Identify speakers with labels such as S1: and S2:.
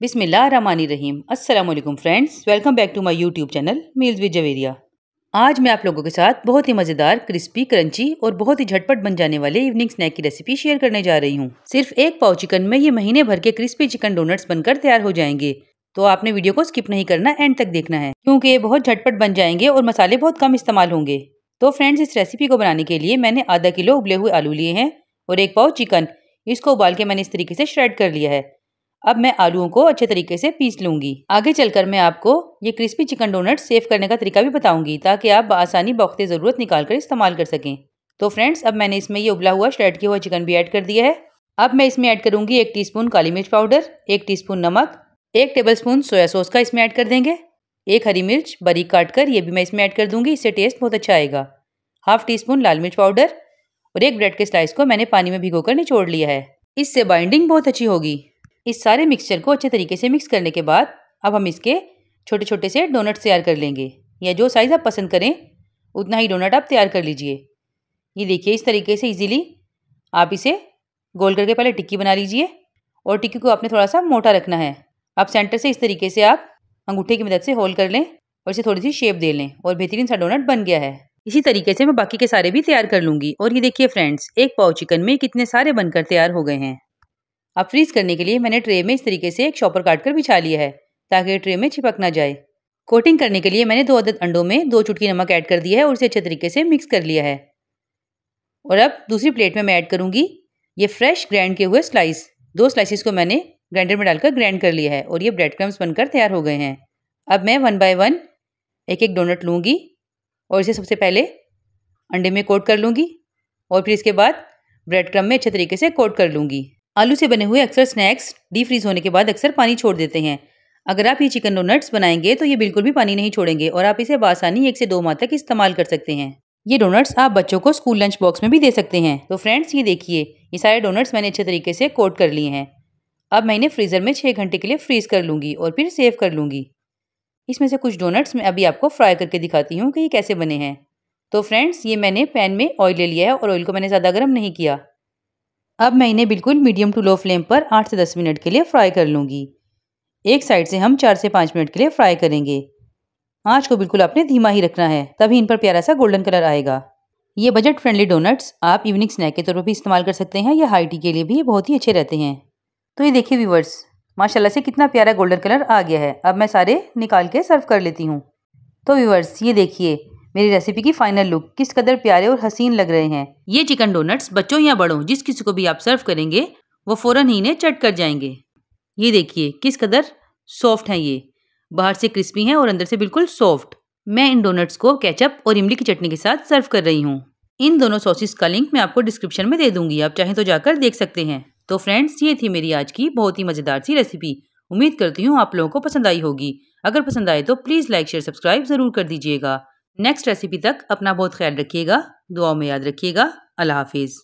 S1: बिस्मिल्लाहिर्रहमानिर्रहीम। अस्सलाम वालेकुम friends, welcome back to my YouTube channel meals with Javeria. आज मैं आप लोगों के साथ बहुत ही मज़ेदार, क्रिस्पी, क्रंची और बहुत ही झटपट बन जाने वाले इवनिंग स्नैक की रेसिपी शेयर करने जा रही हूँ। सिर्फ एक पाव चिकन में ये महीने भर के क्रिस्पी चिकन डोनट्स बनकर तैयार हो जाएंगे। तो आपने वीडियो को स्किप नहीं करना, एंड तक देखना है क्योंकि ये बहुत झटपट बन जाएंगे और मसाले बहुत कम इस्तेमाल होंगे। तो फ्रेंड्स, इस रेसिपी को बनाने के लिए मैंने आधा किलो उबले हुए आलू लिए हैं और एक पाव चिकन। इसको उबाल के मैंने इस तरीके से श्रेड कर लिया है। अब मैं आलूओं को अच्छे तरीके से पीस लूंगी। आगे चलकर मैं आपको ये क्रिस्पी चिकन डोनट सेव करने का तरीका भी बताऊंगी ताकि आप आसानी बवक्ते ज़रूरत निकाल कर इस्तेमाल कर सकें। तो फ्रेंड्स, अब मैंने इसमें ये उबला हुआ श्रेड किया हुआ चिकन भी ऐड कर दिया है। अब मैं इसमें ऐड करूंगी 1 टीस्पून काली मिर्च पाउडर, 1 टीस्पून नमक, 1 टेबलस्पून सोया सॉस का इसमें ऐड कर देंगे, 1 हरी मिर्च बारीक काट कर ये भी मैं इसमें ऐड कर दूंगी, इससे टेस्ट बहुत अच्छा आएगा। 1/2 टीस्पून लाल मिर्च पाउडर और 1 ब्रेड के स्लाइस को मैंने पानी में भिगोकर निचोड़ लिया है। इससे बाइंडिंग बहुत अच्छी होगी। इस सारे मिक्सचर को अच्छे तरीके से मिक्स करने के बाद अब हम इसके छोटे छोटे से डोनट्स तैयार कर लेंगे, या जो साइज़ आप पसंद करें उतना ही डोनट आप तैयार कर लीजिए। ये देखिए, इस तरीके से इजीली आप इसे गोल करके पहले टिक्की बना लीजिए और टिक्की को आपने थोड़ा सा मोटा रखना है। अब सेंटर से इस तरीके से आप अंगूठे की मदद से होल कर लें और इसे थोड़ी सी शेप दे लें और बेहतरीन सा डोनट बन गया है। इसी तरीके से मैं बाकी के सारे भी तैयार कर लूँगी। और ये देखिए फ्रेंड्स, एक पाव चिकन में कितने सारे बनकर तैयार हो गए हैं। अब फ्रीज करने के लिए मैंने ट्रे में इस तरीके से एक शॉपर काट कर बिछा लिया है ताकि ट्रे में चिपक ना जाए। कोटिंग करने के लिए मैंने 2 अदद अंडों में 2 चुटकी नमक ऐड कर दिया है और इसे अच्छे तरीके से मिक्स कर लिया है। और अब दूसरी प्लेट में मैं ऐड करूंगी ये फ्रेश ग्राइंड किए हुए स्लाइस। 2 स्लाइसिस को मैंने ग्राइंडर में डालकर ग्राइंड कर लिया है और ये ब्रेड क्रम्स बनकर तैयार हो गए हैं। अब मैं 1 बाय 1 एक डोनट लूँगी और इसे सबसे पहले अंडे में कोट कर लूँगी और फिर इसके बाद ब्रेड क्रम्ब में अच्छे तरीके से कोट कर लूँगी। आलू से बने हुए अक्सर स्नैक्स डीप फ्रीज होने के बाद अक्सर पानी छोड़ देते हैं। अगर आप ये चिकन डोनट्स बनाएंगे तो ये बिल्कुल भी पानी नहीं छोड़ेंगे और आप इसे बआसानी 1 से 2 माह तक इस्तेमाल कर सकते हैं। ये डोनट्स आप बच्चों को स्कूल लंच बॉक्स में भी दे सकते हैं। तो फ्रेंड्स, ये देखिए, ये सारे डोनट्स मैंने अच्छे तरीके से कोट कर लिए हैं। अब मैं इन्हें फ्रीज़र में 6 घंटे के लिए फ्रीज कर लूँगी और फिर सेव कर लूँगी। इसमें से कुछ डोनट्स मैं अभी आपको फ्राई करके दिखाती हूँ कि ये कैसे बने हैं। तो फ्रेंड्स, ये मैंने पैन में ऑयल ले लिया है और ऑयल को मैंने ज़्यादा गर्म नहीं किया। अब मैं इन्हें बिल्कुल मीडियम टू लो फ्लेम पर 8 से 10 मिनट के लिए फ्राई कर लूँगी। एक साइड से हम 4 से 5 मिनट के लिए फ्राई करेंगे। आंच को बिल्कुल आपने धीमा ही रखना है, तभी इन पर प्यारा सा गोल्डन कलर आएगा। ये बजट फ्रेंडली डोनट्स आप इवनिंग स्नैक के तौर पर भी इस्तेमाल कर सकते हैं या हाई टी के लिए भी ये बहुत ही अच्छे रहते हैं। तो ये देखिए व्यूवर्स, माशाल्लाह से कितना प्यारा गोल्डन कलर आ गया है। अब मैं सारे निकाल के सर्व कर लेती हूँ। तो व्यूवर्स, ये देखिए मेरी रेसिपी की फाइनल लुक, किस कदर प्यारे और हसीन लग रहे हैं। ये चिकन डोनट्स बच्चों या बड़ों जिस किसी को भी आप सर्व करेंगे वो फ़ौरन ही इन्हें चट कर जाएंगे। ये देखिए किस कदर सॉफ्ट हैं, ये बाहर से क्रिस्पी हैं और अंदर से बिल्कुल सॉफ्ट। मैं इन डोनट्स को केचप और इमली की चटनी के साथ सर्व कर रही हूँ। इन दोनों सॉसेस का लिंक मैं आपको डिस्क्रिप्शन में दे दूंगी, आप चाहें तो जाकर देख सकते हैं। तो फ्रेंड्स, ये थी मेरी आज की बहुत ही मज़ेदार सी रेसिपी। उम्मीद करती हूँ आप लोगों को पसंद आई होगी। अगर पसंद आए तो प्लीज़ लाइक शेयर सब्सक्राइब ज़रूर कर दीजिएगा। नेक्स्ट रेसिपी तक अपना बहुत ख्याल रखिएगा, दुआओं में याद रखिएगा। अल्लाह हाफिज़।